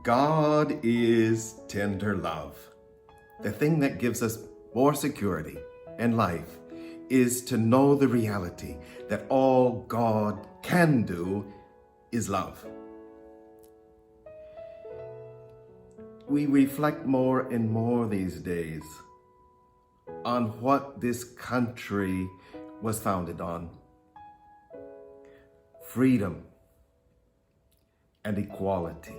God is tender love. The thing that gives us more security in life is to know the reality that all God can do is love. We reflect more and more these days on what this country was founded on: freedom and equality.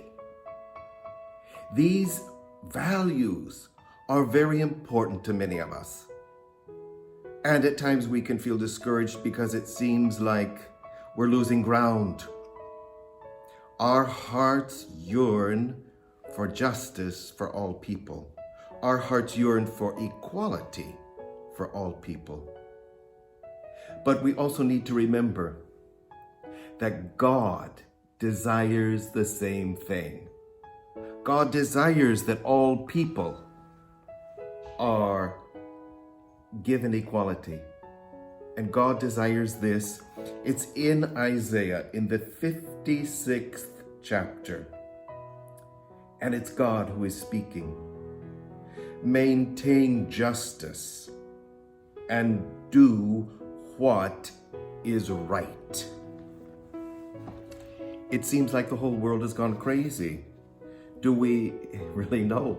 These values are very important to many of us. And at times we can feel discouraged because it seems like we're losing ground. Our hearts yearn for justice for all people. Our hearts yearn for equality for all people. But we also need to remember that God desires the same thing. God desires that all people are given equality. And God desires this. It's in Isaiah, in the 56th chapter. And it's God who is speaking. Maintain justice and do what is right. It seems like the whole world has gone crazy. Do we really know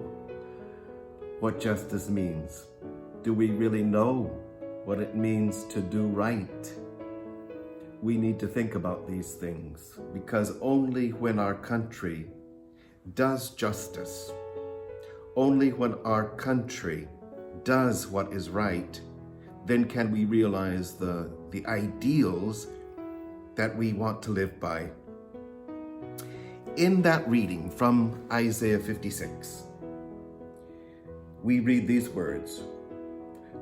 what justice means? Do we really know what it means to do right? We need to think about these things, because only when our country does justice, only when our country does what is right, then can we realize the ideals that we want to live by. In that reading from Isaiah 56, we read these words: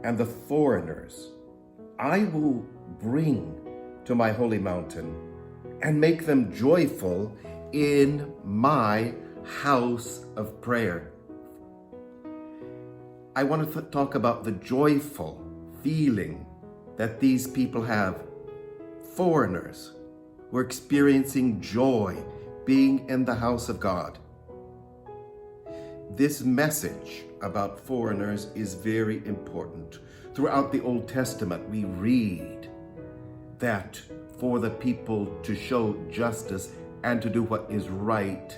"And the foreigners I will bring to my holy mountain and make them joyful in my house of prayer." I want to talk about the joyful feeling that these people have. Foreigners who are experiencing joy being in the house of God. This message about foreigners is very important. Throughout the Old Testament, we read that for the people to show justice and to do what is right,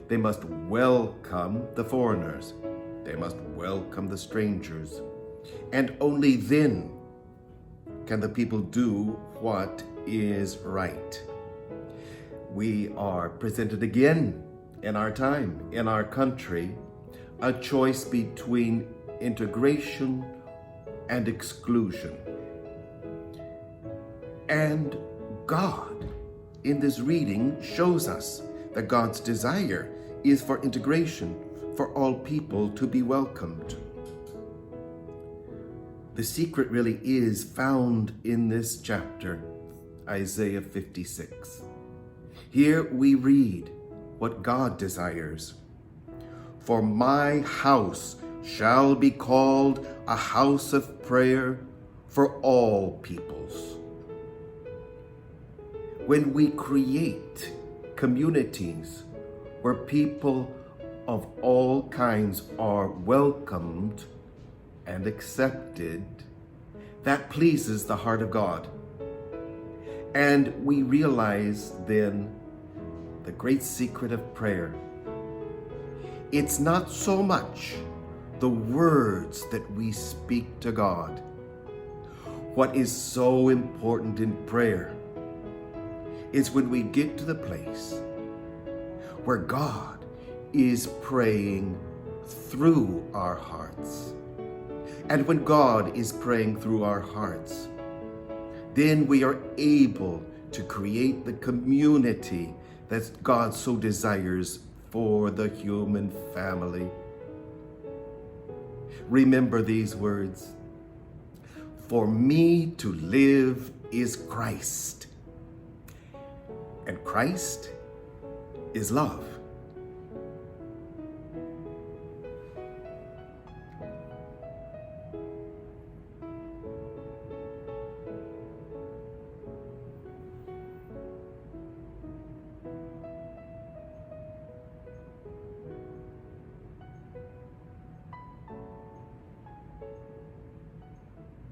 they must welcome the foreigners. They must welcome the strangers. And only then can the people do what is right. We are presented again in our time, in our country, a choice between integration and exclusion. And God, in this reading, shows us that God's desire is for integration, for all people to be welcomed. The secret really is found in this chapter, Isaiah 56. Here we read what God desires. "For my house shall be called a house of prayer for all peoples." When we create communities where people of all kinds are welcomed and accepted, that pleases the heart of God. And we realize then the great secret of prayer. It's not so much the words that we speak to God. What is so important in prayer is when we get to the place where God is praying through our hearts. And when God is praying through our hearts, then we are able to create the community that God so desires for the human family. Remember these words: "For me to live is Christ, and Christ is love."